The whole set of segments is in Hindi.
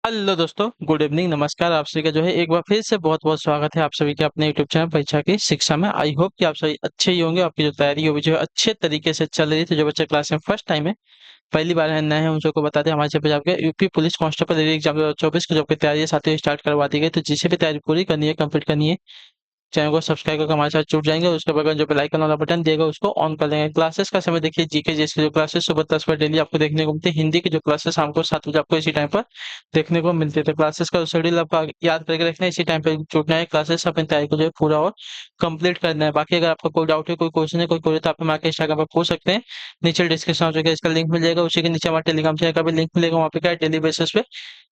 हेलो दोस्तों, गुड इवनिंग, नमस्कार। आप सभी का जो है एक बार फिर से बहुत बहुत स्वागत है आप सभी के अपने यूट्यूब चैनल परीक्षा की शिक्षा में। आई होप कि आप सभी अच्छे ही होंगे। आपकी जो तैयारी होगी जो है अच्छे तरीके से चल रही है। तो जो बच्चे क्लास में फर्स्ट टाइम है, पहली बार है, नए हैं, उन सबको बता दें हमारे चैनल पे आपके यूपी पुलिस कांस्टेबल एग्जाम 2024 की जो आपकी तैयारी है साथ ही स्टार्ट करवा दी गई। तो जिसे भी तैयारी पूरी करनी है, कंप्लीट करनी है, चैनल को सब्सक्राइब करके हमारे साथ जुड़ जाएंगे। उसके बगल जो बेल आइकन वाला बटन देगा उसको ऑन कर लेंगे। क्लासेस का समय देखिए, जीके जिसकी जो क्लासेस सुबह 10 बजे डेली आपको देखने को मिलती है। हिंदी की जो क्लासेस शाम को 7 बजे आपको इसी टाइम पर देखने को मिलते थे। क्लासेस का शेड्यूल आपको याद करके रखना है, इसी टाइम पे जुड़ना है। क्लासेस अपनी तैयारी को जो है पूरा और कंप्लीट करना है। बाकी अगर आपका कोई डाउट है, कोई क्वेश्चन है, कोई क्वेरी, तो आप हमारे इंस्टाग्राम पर पूछ सकते हैं। नीचे डिस्क्रिप्शन में जो है इसका लिंक मिल जाएगा। उसी के नीचे हमारे टेलीग्राम चैनल का भी लिंक मिलेगा। वहाँ पे क्या है, डेली बेसिस पे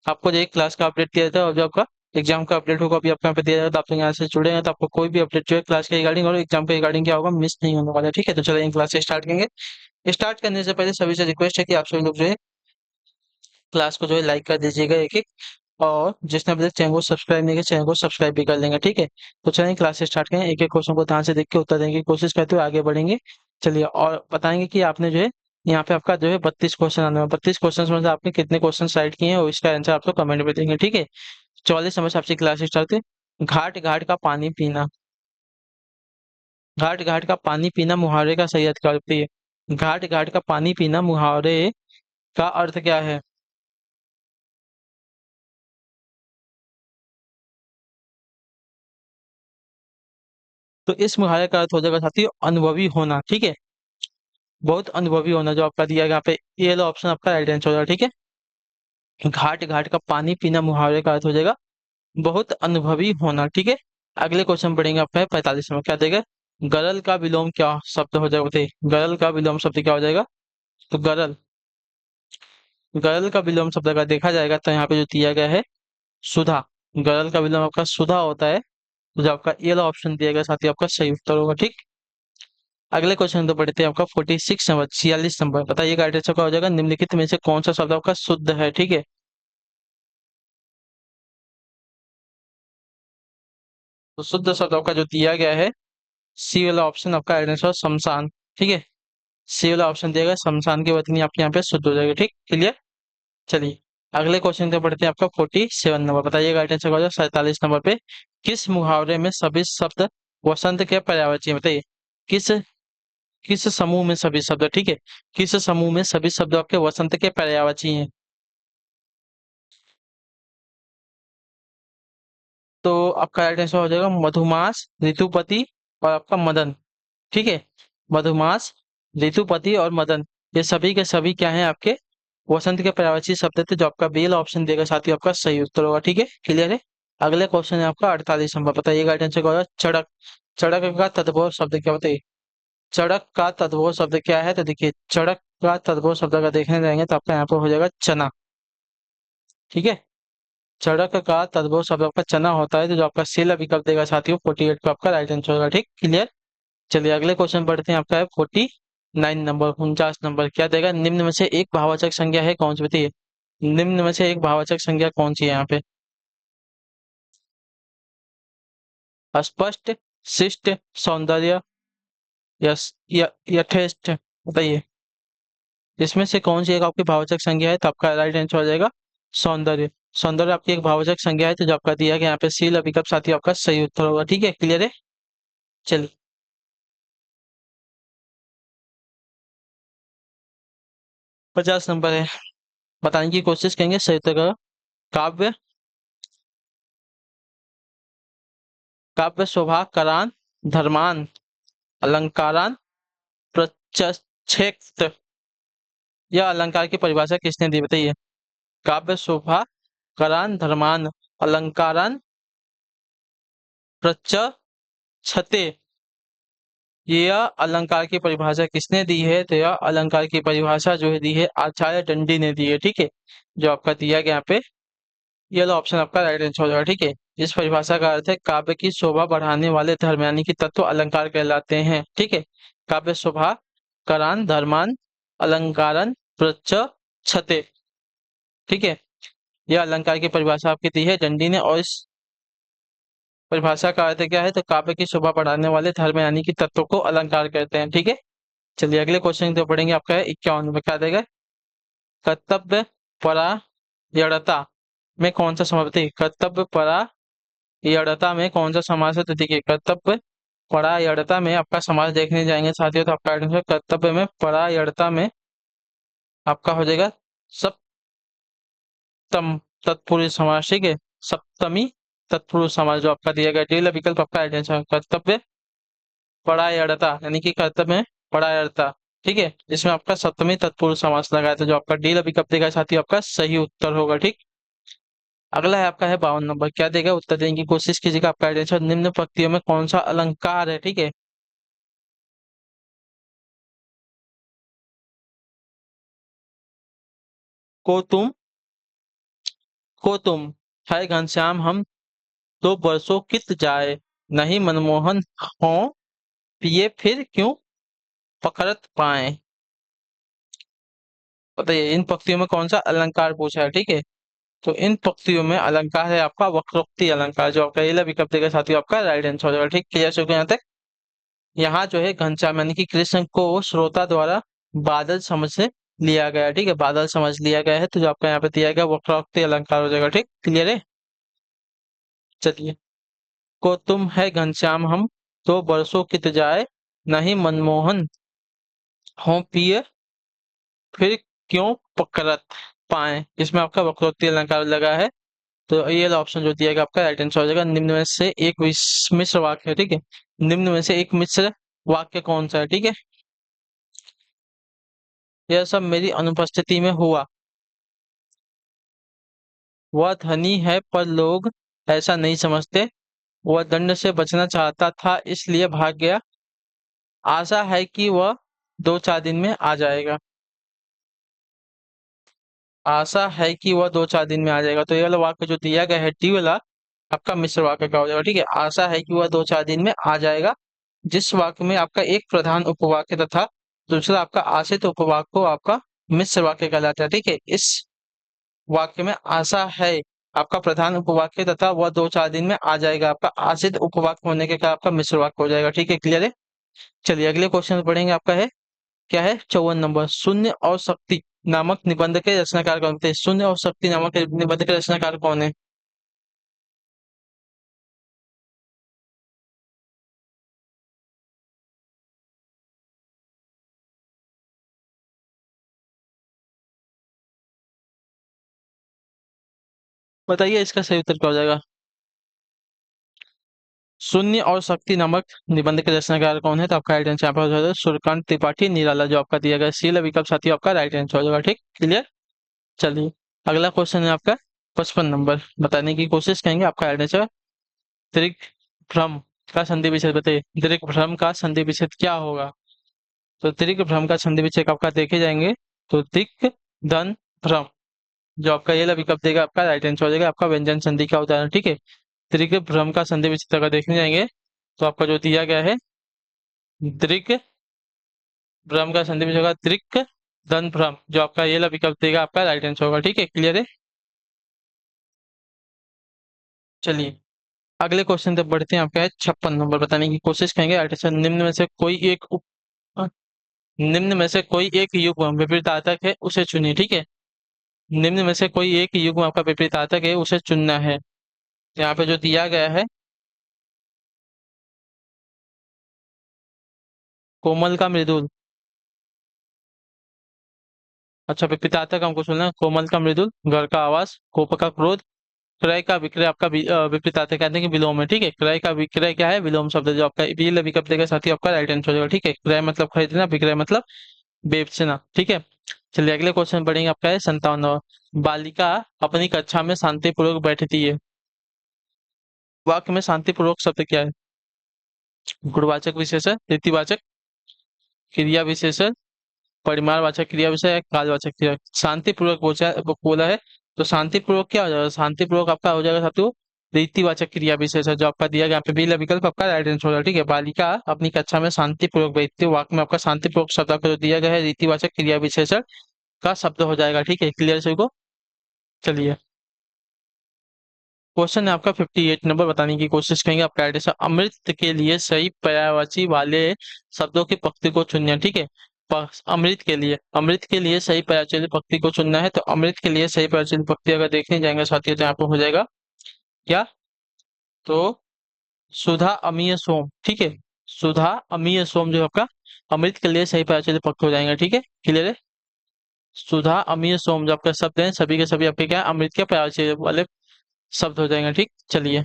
आपको जो है क्लास का अपडेट दिया जाता है, और जो आपका एग्जाम का अपडेट होगा अभी आपको यहाँ पे दिया जाएगा। तो आप लोग यहाँ से जुड़े हैं तो आपको कोई भी अपडेट जो है क्लास के रिगार्डिंग और एग्जाम के रिगार्डिंग क्या होगा, मिस नहीं होने वाला है। ठीक है, तो चलिए क्लास से स्टार्ट करेंगे। स्टार्ट करने से पहले सभी से रिक्वेस्ट है कि आप सभी लोग जो है क्लास को जो है लाइक कर दीजिएगा एक एक, और जिसने अभी तक चैनल को सब्सक्राइब नहीं किया, चैनल को सब्सक्राइब भी कर लेंगे। ठीक है, तो चलिए क्लास से स्टार्ट करें। एक एक क्वेश्चन को ध्यान से देख के उत्तर देने की कोशिश करते हुए आगे बढ़ेंगे। चलिए, और बताएंगे कि आपने जो है यहाँ पे आपका जो है 32 क्वेश्चन आने में 32 क्वेश्चन में से आपने कितने क्वेश्चन राइट किए हैं और इसका आंसर आप लोग कमेंट में देंगे। ठीक है, 44 नंबर से आपकी क्लास स्टार्ट है। घाट घाट का पानी पीना। घाट घाट का पानी पीना मुहावरे का सही अर्थ क्या होता है? घाट घाट का पानी पीना मुहावरे का अर्थ क्या है? तो इस मुहावरे का अर्थ हो जाएगा साथियों अनुभवी होना। ठीक है, बहुत अनुभवी होना जो आपका दिया गया यहाँ पे, ये वाला ऑप्शन आपका राइट आंसर हो जाएगा। ठीक है, घाट घाट का पानी पीना मुहावरे का अर्थ हो जाएगा बहुत अनुभवी होना। ठीक है, अगले क्वेश्चन पढ़ेंगे आपका 45 में। क्या देगा? गरल का विलोम क्या शब्द हो जाएगा? बताइए, गरल का विलोम शब्द क्या हो जाएगा? तो गरल, गरल का विलोम शब्द अगर देखा जाएगा तो यहाँ पे जो दिया गया है सुधा। गरल का विलोम आपका सुधा होता है। तो जो आपका ये वाला ऑप्शन दिया गया साथ ही आपका सही उत्तर होगा। ठीक, अगले क्वेश्चन तो पढ़ते हैं आपका 46 नंबर, 46 नंबर। बताइए गाइडेंस का हो जाएगा निम्नलिखित में से कौन सा शब्द आपका शुद्ध है? ठीक है, तो शुद्ध शब्द आपका जो दिया गया है, सी वाला ऑप्शन आपका आंसर शमशान। ठीक है, सी वाला ऑप्शन दिया गया शमशान की वतनी आपके यहाँ पे शुद्ध हो जाएगी। ठीक, क्लियर। चलिए, अगले क्वेश्चन पे पढ़ते हैं आपका 47 नंबर। बताइए गाइडेंस का हो जाएगा 47 नंबर पे किस मुहावरे में सभी शब्द वसंत के पर्यायवाची हैं? बताइए, किस किस समूह में सभी शब्द, ठीक है, किस समूह में सभी शब्द आपके वसंत के पर्यायवाची हैं? तो आपका राइट आंसर हो जाएगा मधुमास, ऋतुपति और आपका मदन। ठीक है, मधुमास, ऋतुपति और मदन, ये सभी के सभी क्या हैं आपके वसंत के पर्यायवाची शब्द थे। जो आपका बेल ऑप्शन देगा साथ ही आपका सही उत्तर होगा। ठीक है, क्लियर है। अगले क्वेश्चन है आपका 48 नंबर। बताइए गाइड आंसर क्या होगा? चड़क। चड़क का तद्भव शब्द क्या? बताइए, चड़क का तद्भव शब्द क्या है? तो देखिए, चड़क का तद्भव शब्द अगर देखने जाएंगे तो आपका यहाँ पर हो जाएगा चना। ठीक है, चड़क का तद्भव शब्द आपका चना होता है। तो जो आपका सेल विकल्प देगा साथियों 48 पे आपका राइट आंसर होगा। ठीक, क्लियर। चलिए, अगले क्वेश्चन पढ़ते हैं। आपका है 49 नंबर, 49 नंबर। क्या देगा? निम्न में से एक भाववाचक संज्ञा है कौन सी? बताइए, निम्न में से एक भाववाचक संज्ञा कौन सी है यहाँ पे? स्पष्ट, शिष्ट, सौंदर्य, यस, यथेष्ट। बताइए, इसमें से कौन सी एक आपकी भाववाचक संज्ञा है? तो आपका राइट आंसर हो जाएगा सौंदर्य। सौंदर्य आपकी एक भाववाचक संज्ञा है। तो जो आपका दिया गया यहाँ पे सील विकल्प साथी आपका सही उत्तर होगा। ठीक है, क्लियर है। चलिए, 50 नंबर है, बताने की कोशिश करेंगे सही उत्तर का। काव्य, काव्य शोभा करान धर्मान अलंकारान प्रचक्षेप्त। यह अलंकार की परिभाषा किसने दी? बताइए, काव्य शोभा करान धर्मान अलंकारान प्रचक्षते, यह अलंकार की परिभाषा किसने दी है? तो यह अलंकार की परिभाषा जो है दी है आचार्य दंडी ने दी है। ठीक है, जो आपका दिया गया यहाँ पे ये वाला ऑप्शन आपका राइट आंसर हो जाएगा। ठीक है, इस परिभाषा का अर्थ है काव्य की शोभा बढ़ाने वाले धर्म यानी कि तत्व अलंकार कहलाते हैं। ठीक है, काव्य शोभा करान धर्मान अलंकारन प्रच छते। ठीक है, यह अलंकार की परिभाषा आपकी दी है डंडी ने, और इस परिभाषा का अर्थ क्या है? तो काव्य की शोभा बढ़ाने वाले धर्म यानी कि तत्व को अलंकार कहते हैं। ठीक है, चलिए अगले क्वेश्चन तो पढ़ेंगे। आपका है 51 में। क्या देगा? कर्तव्य परायणता में कौन सा समास है? कर्तव्य परा यड़ता में कौन सा समास है? तो देखिए कर्तव्य परा यड़ता में आपका समास देखने जाएंगे साथियों, तो आपका आंसर कर्तव्य में परा यड़ता में आपका हो जाएगा सप्तम तत्पुरुष समास, ठीक है, सप्तमी तत्पुरुष समास जो आपका दिया गया डी विकल्प आपका आंसर कर्तव्य परायणता यानी कि कर्तव्य में परायणता, ठीक है, इसमें आपका सप्तमी तत्पुरुष समास लगाया था जो आपका डी विकल्प देगा साथी आपका सही उत्तर होगा, ठीक। अगला है आपका है 52 नंबर, क्या देगा उत्तर देने की कोशिश कीजिएगा। आपका आंसर निम्न पंक्तियों में कौन सा अलंकार है, ठीक है। को तुम को तुम है घनश्याम हम दो बरसों कित जाए, नहीं मनमोहन हो पिए फिर क्यों पकड़त पाए। बताइए इन पंक्तियों में कौन सा अलंकार पूछा है, ठीक है। तो इन पंक्तियों में अलंकार है आपका वक्रोक्ति अलंकार जो आपका ये विकल्प देगा साथियों आपका राइट आंसर हो जाएगा, ठीक। क्लियर हो गया यहाँ तक। यहाँ जो है घनश्याम यानी कि कृष्ण को श्रोता द्वारा बादल समझ से लिया गया है, ठीक है, बादल समझ लिया गया है, तो जो आपका यहाँ पे दिया गया वक्रोक्ति अलंकार हो जाएगा, ठीक। क्लियर है। चलिए, को तुम है घनश्याम हम तो बरसों कित जाए, नहीं मनमोहन हो पिए फिर क्यों पकड़त पाए, इसमें आपका वक्रोक्ति अलंकार लगा है, तो ये वाला ऑप्शन जो दिया गया आपका राइट आंसर हो जाएगा। निम्न में से एक मिश्र वाक्य है, ठीक है, निम्न में से एक मिश्र वाक्य कौन सा है, ठीक है। यह सब मेरी अनुपस्थिति में हुआ, वह धनी है पर लोग ऐसा नहीं समझते, वह दंड से बचना चाहता था इसलिए भाग गया, आशा है कि वह 2-4 दिन में आ जाएगा। आशा है कि वह 2-4 दिन में आ जाएगा, तो ये वाला वाक्य जो दिया गया है डी वाला आपका मिश्र वाक्य का हो जाएगा, ठीक है। आशा है कि वह 2-4 दिन में आ जाएगा, जिस वाक्य में आपका एक प्रधान उपवाक्य तथा दूसरा आपका आश्रित उपवाक्य को आपका मिश्र वाक्य कहलाता है, ठीक है। इस वाक्य में आशा है आपका प्रधान उपवाक्य तथा वह 2-4 दिन में आ जाएगा आपका आश्रित उपवाक्य होने के कारण आपका मिश्र वाक्य हो जाएगा, ठीक है। क्लियर है। चलिए अगले क्वेश्चन पढ़ेंगे। आपका है क्या है 54 नंबर, शून्य और शक्ति नामक निबंध के रचनाकार कौन थे? शून्य और शक्ति नामक निबंध के रचनाकार कौन है? बताइए इसका सही उत्तर क्या हो जाएगा। शून्य और शक्ति नामक निबंध के रचनाकार कौन है? तो आपका राइट आंसर यहाँ पर हो जाएगा सूर्यकांत त्रिपाठी निराला जो आपका दिया गया सी विकल्प साथी आपका राइट आंसर हो जाएगा, ठीक। क्लियर। चलिए अगला क्वेश्चन है आपका 55 नंबर, बताने की कोशिश करेंगे। आपका राइट आंसर त्रिक भ्रम का संधि विच्छेद बताइए। त्रिक भ्रम का संधि विच्छेद क्या होगा? तो त्रिक भ्रम का संधि विच्छेद आपका देखे जाएंगे, तो त्रिक धन भ्रम जो आपका ये विकल्प देगा आपका राइट आंसर हो जाएगा, आपका व्यंजन संधि का उदाहरण, ठीक है। त्रिक भ्रम का संधि विच्छेद अगर देखने जाएंगे तो आपका जो दिया गया है त्रिक भ्रम का संधि विच्छेद होगा त्रिक धन भ्रम जो आपका ये विकल्प देगा आपका राइट आंसर होगा, ठीक है। क्लियर है। चलिए अगले क्वेश्चन तक बढ़ते हैं। आपका है 56 नंबर, बताने की कोशिश करेंगे। राइट आंसर निम्न में से कोई एक निम्न में से कोई एक युग्म विपरीतार्थक है उसे चुनिए, ठीक है। निम्न में से कोई एक युग्म आपका विपरीतार्थक है उसे चुनना है। यहाँ पे जो दिया गया है कोमल का मृदुल, अच्छा विपरीतार्थक हमको चुनना है। कोमल का मृदुल, घर का आवास, कोप का क्रोध, क्रय का विक्रय आपका विपरीतार्थक कहते हैं कि विलोम है, ठीक है। क्रय का विक्रय क्या है? विलोम शब्द जो आपका ये विकल्प देगा साथी आपका राइट आंसर हो जाएगा, ठीक है। क्रय मतलब खरीदना, विक्रय मतलब बेचना, ठीक है। चलिए अगले क्वेश्चन पढ़ेंगे। आपका है 57 नंबर, बालिका अपनी कक्षा में शांतिपूर्वक बैठती है, वाक्य में शांतिपूर्वक शब्द क्या है? गुणवाचक विशेषण, रीतिवाचक क्रिया विशेषण, परिमाणवाचक क्रिया विशेषण या कालवाचक क्रिया। शांतिपूर्वक बोला है, तो शांतिपूर्वक क्या हो जाएगा? शांतिपूर्वक आपका हो जाएगा साथियों रीतिवाचक क्रिया विशेषण जो आपका दिया गया यहाँ पे बी विकल्प आपका राइट आंसर होगा, ठीक है। बालिका अपनी कक्षा में शांतिपूर्वक बैठती है, वाक्य में आपका शांतिपूर्वक शब्द आपका जो दिया गया है रीतिवाचक क्रिया विशेषण का शब्द हो जाएगा, ठीक है। क्लियर सभी को। चलिए क्वेश्चन है आपका 58 नंबर, बताने की कोशिश करेंगे। आपका राइट आंसर अमृत के लिए सही पर्यायवाची वाले शब्दों की पंक्ति को चुनिए, ठीक है। अमृत के लिए सही प्रचलित पंक्ति को चुनना है। तो अमृत के लिए सही प्रचलित पंक्ति अगर देखने जाएंगे साथियों तो यहाँ पे हो जाएगा क्या, तो सुधा अमीय सोम, ठीक है। सुधा अमीय सोम जो है आपका अमृत के लिए सही प्रचलित पंक्ति हो जाएंगे, ठीक है, क्लियर है। सुधा अमीय सोम जो आपका शब्द है सभी के सभी आपके क्या है, अमृत के प्रचलित वाले शब्द हो जाएंगे, ठीक। चलिए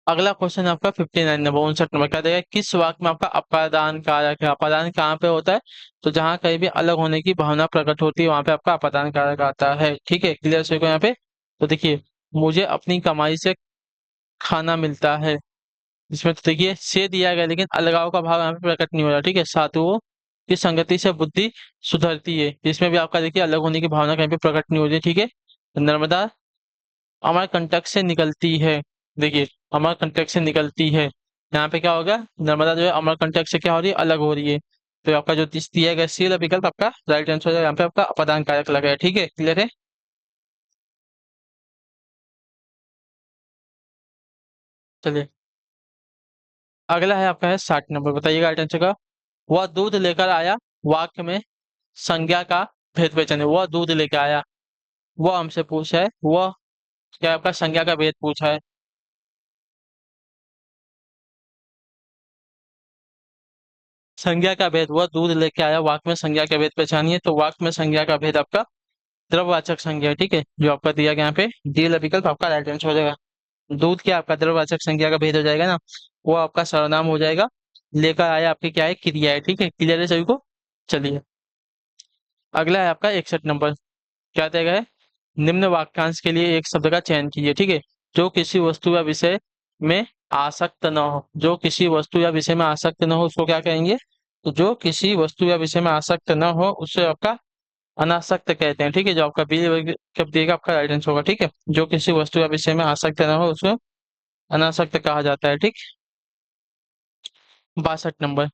अगला क्वेश्चन आपका 59 नंबर 59 नंबर क्या देगा, किस वाक्य में आपका अपादान कारक है। अपादान कहाँ पे होता है, तो जहाँ कहीं भी अलग होने की भावना प्रकट होती है वहां पे आपका अपादान कारक आता है, ठीक है, क्लियर सभी को यहाँ पे। तो देखिए मुझे अपनी कमाई से खाना मिलता है, इसमें तो देखिए से दिया गया लेकिन अलगाव का भाव यहाँ पे प्रकट नहीं हो रहा, ठीक है। साधुओं की संगति से बुद्धि सुधरती है, इसमें भी आपका देखिए अलग होने की भावना कहीं पे प्रकट नहीं हो रही है, ठीक है। नर्मदा अमरकंटक से निकलती है, देखिए अमरकंटक से निकलती है, यहाँ पे क्या होगा, नर्मदा जो है अमरकंटक से क्या हो रही है, अलग हो रही है। तो आपका जो दिया गया सी वाला विकल्प आपका राइट आंसर हो जाएगा, यहाँ पे आपका अपादान कारक लगा है, ठीक है, क्लियर है। चलिए अगला है आपका है 60 नंबर, बताइएगा राइट आंसर का। वह दूध लेकर आया, वाक्य में संज्ञा का भेद पहचाने। वह दूध लेकर आया, वह हमसे पूछा है, वह क्या आपका संज्ञा का भेद पूछा है। संज्ञा का भेद, वह दूध लेके आया, वाक्य में संज्ञा का भेद पहचानिए। तो वाक्य में संज्ञा का भेद आपका द्रववाचक संज्ञा है, ठीक है, जो आपका दिया गया यहाँ पे डी वाला विकल्प आपका राइट आंसर हो जाएगा। दूध क्या आपका द्रववाचक संज्ञा का भेद हो जाएगा ना, वो आपका सर्वनाम हो जाएगा। लेकर आया आपकी क्या है, क्रिया है, ठीक है, क्लियर है सभी को। चलिए अगला है आपका 61 नंबर, क्या दिया गया है, निम्न वाक्यांश के लिए एक शब्द का चयन कीजिए, ठीक है। जो किसी वस्तु या विषय में आसक्त न हो, जो किसी वस्तु या विषय में आसक्त न हो उसको क्या कहेंगे, तो जो किसी वस्तु या विषय में आसक्त न हो उससे आपका अनासक्त कहते हैं, ठीक है, जो आपका बी कब दिएगा आपका राइट आंसर होगा, ठीक है। जो किसी वस्तु या विषय में आसक्त न हो उसको अनासक्त कहा जाता है, ठीक। 62 नंबर,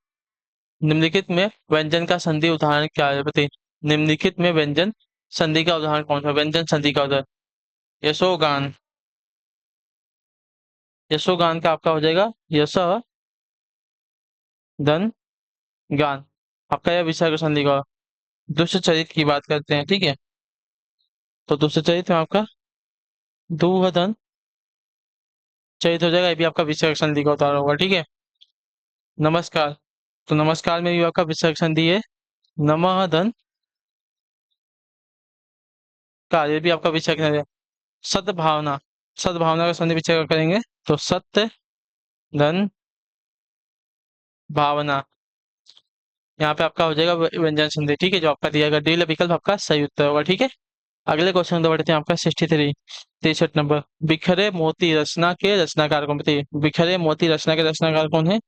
निम्नलिखित में व्यंजन का संधि उदाहरण क्या है, बताइए। निम्नलिखित में व्यंजन संधि का उदाहरण कौन सा, व्यंजन संधि का उदाहरण यशोगान। यशोगान का आपका हो जाएगा यश धन गान, आपका यह विसर्ग संधि का। दुष्ट चरित्र की बात करते हैं, ठीक है, तो दुष्ट चरित्र में आपका दुहधन चरित्र हो जाएगा, ये भी आपका विसर्ग संधि का उदाहरण होगा, ठीक है। नमस्कार, तो नमस्कार में भी आपका विसर्ग संधि है, नमः धन का, ये भी आपका विसर्ग संधि है। सद्भावना, सद्भावना का संधि विच्छेद करेंगे तो सत्य धन भावना, यहाँ पे आपका हो जाएगा व्यंजन संधि, ठीक है, जो आपका दिया गया डी विकल्प आपका सही उत्तर होगा, ठीक है। अगले क्वेश्चन तो बढ़ते हैं आपका 63 63 नंबर, बिखरे मोती रचना के रचनाकार कौन, बताइए। बिखरे मोती रचना के रचनाकार कौन है,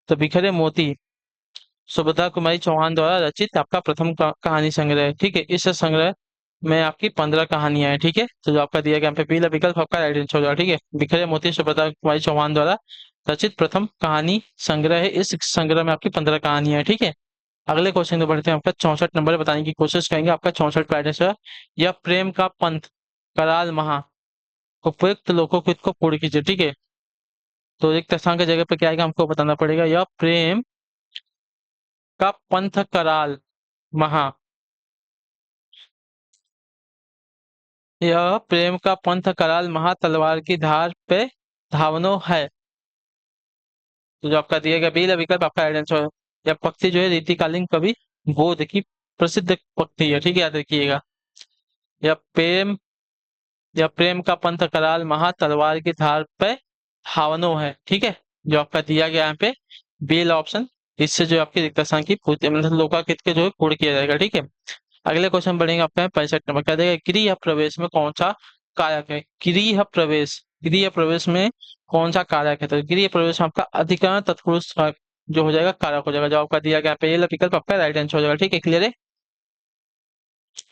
तो बिखरे मोती सुभद्रा कुमारी चौहान द्वारा रचित आपका प्रथम कहानी संग्रह है, ठीक है। इस संग्रह में आपकी 15 कहानियां हैं, ठीक है, तो जो आपका दिया गया यहाँ पे पहला विकल्प आपका राइट आंसर हो जाएगा, ठीक है। बिखरे मोती सुभद्रा कुमारी चौहान द्वारा रचित प्रथम कहानी संग्रह है, इस संग्रह में आपकी 15 कहानियां हैं, ठीक है। अगले क्वेश्चन को बढ़ते हैं आपका 64 नंबर, बताने की कोशिश करेंगे आपका 64 का आंसर। यह प्रेम का पंथ कराल महा, उपयुक्त लोकोक्ति को पूर्ण कीजिए, ठीक है। तो एक स्थान की जगह पे क्या आएगा हमको बताना पड़ेगा, यह प्रेम का पंथ कराल महा, यह प्रेम का पंथ कराल महा तलवार की धार पे धावनो है, तो जो आपका दिया गया पहला विकल्प आपका राइट आंसर है। यह पक्ति जो है रीतिकालीन कवि बोध की प्रसिद्ध पक्ति है, ठीक है, याद रखिएगा। यह प्रेम, यह प्रेम का पंथ कराल महा तलवार की धार पे धावनो है, ठीक है, जो आपका दिया गया यहाँ पे बेल ऑप्शन, इससे जो आपकी रिक्त स्थान की पूर्ति मतलब लोकाकृत के जो है पूर्ण किया जाएगा, ठीक है। अगले क्वेश्चन बढ़ेंगे आपका 65 नंबर, क्या देगा, गृह प्रवेश में कौन सा कारक है। गृह प्रवेश, गृह प्रवेश में कौन सा कारक है, तो गृह प्रवेश में आपका अधिकरण तत्पुरुष का जो हो जाएगा कारक हो जाएगा, जो आपका दिया गया पहला विकल्प आपका राइट आंसर हो जाएगा, ठीक है, क्लियर है।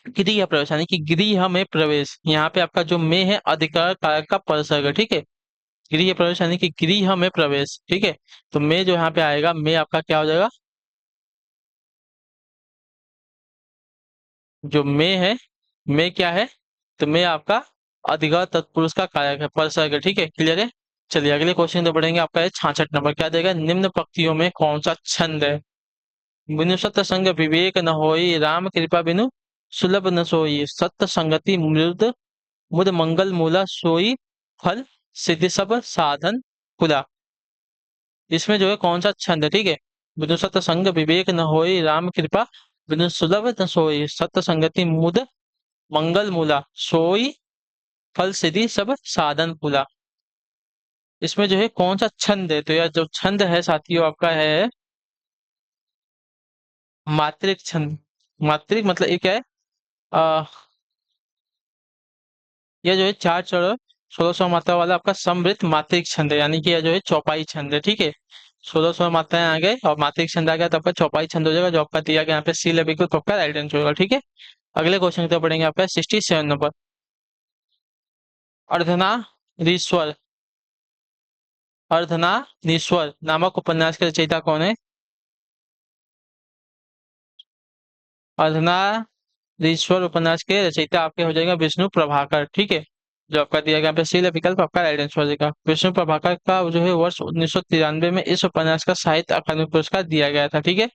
गृह प्रवेश यानी कि गृह में प्रवेश, यहाँ पे आपका जो में है अधिकरण कारक का परसर्ग है, ठीक है। गृह प्रवेश यानी कि गृह में प्रवेश, ठीक है, तो में जो यहाँ पे आएगा में आपका क्या हो जाएगा, जो में है, में क्या है, तो में आपका अधिकरण तत्पुरुष का कारक है, परसर्ग है, ठीक है, क्लियर है। चलिए अगले क्वेश्चन तो बढ़ेंगे। आपका है 66 नंबर। क्या देगा? निम्न पंक्तियों में कौन सा छंद है? बिनु सत्य संग विवेक न होई, राम कृपा बिनु सुलभ न सोई, सत्य संगति मृद मुद मंगल मूला सोई, फल सिद्धि सब साधन कुला। इसमें जो है कौन सा छंद है? ठीक है। बिनु सत्य संग विवेक न होई, राम कृपा बिनु सुलभ न सोई, सत्य संगति मुद मंगल मूला सोई, फल सिद्धि सब साधन कुला। इसमें जो है कौन सा छंद है? तो यह जो छंद है साथियों आपका है मात्रिक छंद। मात्रिक मतलब ये क्या है? आ, यह जो है चार चौदह 1600 मात्रा वाला आपका समृद्ध मात्रिक छंद है, यानी कि यह जो है चौपाई छंद है। ठीक है। 1600 मात्राएं आ गए और मात्रिक छंद आ गया तो आपका चौपाई छंद हो जाएगा, जो आपका दिया गया यहाँ पे सी लेवल को आपका राइट आंसर होगा। ठीक है। अगले क्वेश्चन की तरफ बढ़ेंगे। आपका 67 नंबर। अर्धनारीश्वर। अर्धनारीश्वर नामक उपन्यास के रचयिता कौन है? अर्धनारीश्वर उपन्यास के रचयिता आपके हो जाएगा विष्णु प्रभाकर। ठीक है। जो आपका दिया गया यहाँ पे सी विकल्प आपका राइट आंसर हो जाएगा। विष्णु प्रभाकर का जो है वर्ष 1993 में इस उपन्यास का साहित्य अकादमी पुरस्कार दिया गया था। ठीक है।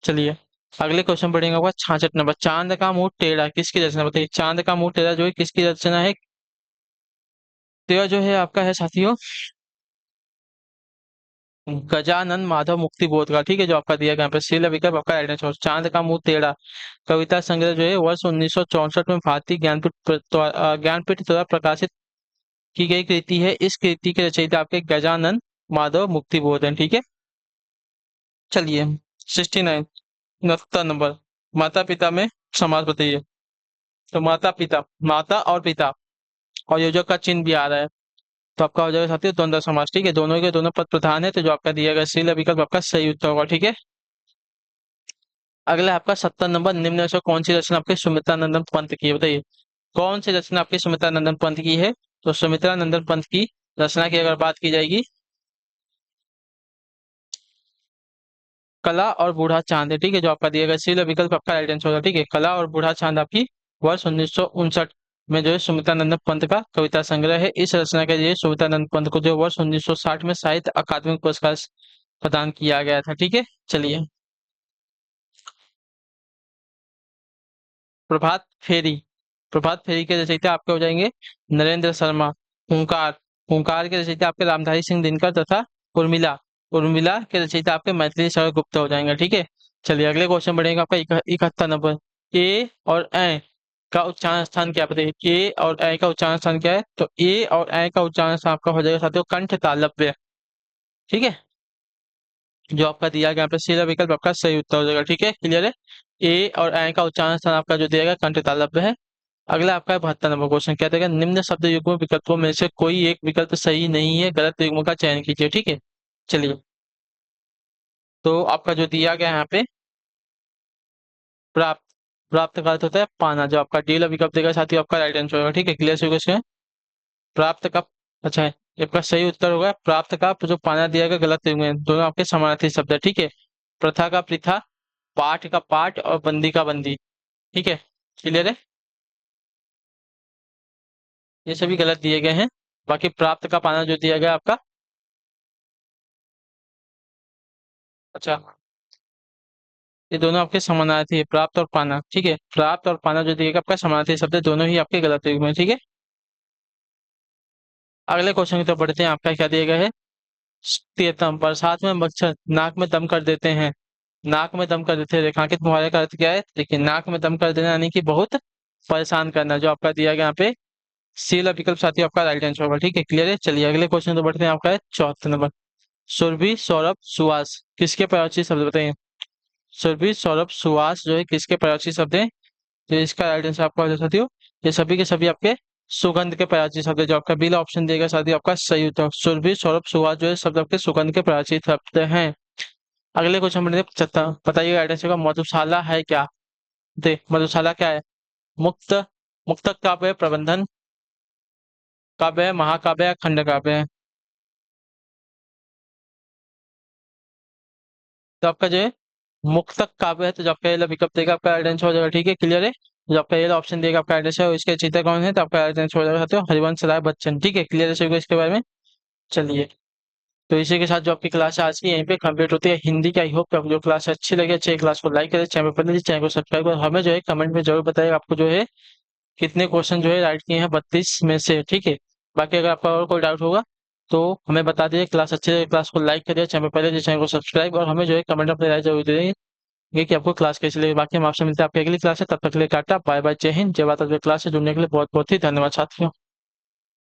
चलिए अगले क्वेश्चन बढ़ेंगे। आपका 66 नंबर। चांद का मुंह टेढ़ा किसकी रचना? बताइए चांद का मुंह टेढ़ा जो है किसकी रचना है? तो यह जो है आपका है साथियों गजानन माधव मुक्ति बोध का। ठीक है। जो आपका दिया गया यहाँ पे सी विकल्प आपका राइट आंसर। चांद का मुंह टेढ़ा कविता संग्रह जो है वर्ष 1964 में भारतीय ज्ञानपीठ द्वारा प्रकाशित की गई कृति है। इस कृति के रचयिता आपके गजानन माधव मुक्ति बोध हैं। ठीक है। चलिए 69 69 नंबर। माता पिता में समास बताइए। तो माता पिता, माता और पिता और योजक का चिन्ह भी आ रहा है, तो आपका हो जाएगा साथियों द्वंद्व समास। ठीक है। दोनों के दोनों पद प्रधान है, तो जो आपका दिया गया सी विकल्प आपका सही उत्तर होगा। ठीक है। अगला आपका 70 नंबर। निम्न में से कौन सी रचना आपके सुमित्रा नंदन पंत की है? बताइए कौन सी रचना आपकी सुमित्रा नंदन पंत की है? तो सुमित्रा नंदन पंत की रचना की अगर बात की जाएगी, कला और बूढ़ा चांद है। ठीक है। जो आपका दिया गया सी विकल्प आपका राइट आंसर होगा। ठीक है। कला और बूढ़ा चांद आपकी वर्ष 1959 में जो है सुमित्रा नंदन पंत का कविता संग्रह है। इस रचना के लिए सुमित्रा नंदन पंत को जो वर्ष 1960 में साहित्य अकादमी पुरस्कार प्रदान किया गया था। ठीक है। चलिए प्रभात फेरी। प्रभात फेरी के रचयिता आपके हो जाएंगे नरेंद्र शर्मा। हुंकार। हुंकार के रचयिता आपके रामधारी सिंह दिनकर तथा उर्मिला। उर्मिला के रचयिता आपके मैथिली शरण गुप्ता हो जाएंगे। ठीक है। चलिए अगले क्वेश्चन बढ़ेगा आपका 71 नंबर। ए और ए का उच्चारण स्थान क्या बताइए? ए और ए का उच्चारण स्थान क्या है? तो ए और ए का उच्चारण स्थान आपका हो जाएगा साथियों कंठ तालव्य। ठीक है। जो आपका दिया गया यहाँ पे सीधा विकल्प आपका सही उत्तर हो जाएगा। ठीक है। क्लियर है। ए और ए का उच्चारण स्थान आपका जो दिया गया कंठ तालव्य है। अगला आपका 72 नंबर क्वेश्चन क्या देगा? निम्न शब्द युग्म विकल्पों में से कोई एक विकल्प सही नहीं है, गलत युग्म का चयन कीजिए। ठीक है। चलिए तो आपका जो दिया गया है यहाँ पे प्राप्त। प्राप्त का अर्थ होता है पाना। जो आपका डी वाला विकल्प देगा साथियों आपका राइट आंसर होगा। ठीक है। क्लियर से क्वेश्चन प्राप्त का अच्छा है। ये आपका सही उत्तर होगा प्राप्त का जो पाना दिया गया गलत युग्म है, दोनों आपके समानार्थी शब्द है। ठीक है। प्रथा का प्रथा, पाठ का पाठ और बंदी का बंदी। ठीक है। क्लियर है। ये सभी गलत दिए गए हैं। बाकी प्राप्त का पाना जो दिया गया आपका अच्छा, ये दोनों आपके समानार्थी है प्राप्त और पाना। ठीक है। प्राप्त और पाना जो दिया गया आपका समानार्थी शब्द है, दोनों ही आपके गलत युग्म है। ठीक है। अगले क्वेश्चन की तरफ बढ़ते हैं। आपका क्या दिया गया है? 73 बरसात में मच्छर नाक में दम कर देते हैं। नाक में दम कर देते हैं रेखांकित मुहावरे का अर्थ क्या है? देखिए नाक में दम कर देना यानी कि बहुत परेशान करना। जो आपका दिया गया यहाँ पे सी वाला विकल्प साथी आपका राइट आंसर होगा। ठीक है। क्लियर है। चलिए अगले क्वेश्चन तो बढ़ते हैं। आपका है 74 नंबर। सुरभि सौरभ सुहास किसके प्रयोज्य शब्द बताइए? सुरभि सौरभ सुहास जो है किसके प्रयोज्य शब्द है? तो इसका राइट आंसर आपका हो जाएगा साथियों ये सभी के सभी आपके सुगंध के प्रयोज्य शब्द है। जो आपका बीला ऑप्शन देगा साथियों आपका सही उत्तर। सुरभि सौरभ सुहास जो है शब्द आपके सुगंध के प्रयोज्य शब्द हैं। अगले क्वेश्चन बढ़ते हैं 75। बताइए राइट आंसर का मधुशाला है क्या? दे मधुशाला क्या है? मुक्त, मुक्तक काव्य है, प्रबंधन काव्य है, महाकाव्य है, खंड काव्य है। तो आपका जो है मुक्तक काव्य है, तो जो आपका ये विकल्प देगा आपका राइट आंसर हो जाएगा। ठीक है। क्लियर है। जो आपका ये ऑप्शन देगा आपका राइट आंसर है, इसके चीता कौन है? तो आपका राइट आंसर हो जाएगा साथियों हरिवंश राय बच्चन। ठीक है। क्लियर है सभी को इसके बारे में। चलिए, तो इसी के साथ जो आपकी क्लास है आज की यहीं पे कंप्लीट होती है हिंदी की। आई होप कि आपको जो क्लास अच्छी लगी, अच्छी क्लास को लाइक करें, चैनल पर चैनल को सब्सक्राइब करें, हमें जो है कमेंट में जरूर बताइए आपको जो है कितने क्वेश्चन जो है राइट किए हैं 32 में से, ठीक है। बाकी अगर आपका और कोई डाउट होगा तो हमें बता दीजिए। क्लास अच्छी लगे क्लास को लाइक करिए, चैनल पर पहले चैनल को सब्सक्राइब, और हमें जो है कमेंट अपनी राय जरूर देंगे कि आपको क्लास कैसी लगी। बाकी हम आपसे मिलते हैं आपकी अगली क्लास है, तब तक के लिए टाटा बाय बाय, जय हिंद जय भारत। क्लास से जुड़ने के लिए बहुत बहुत ही धन्यवाद साथियों।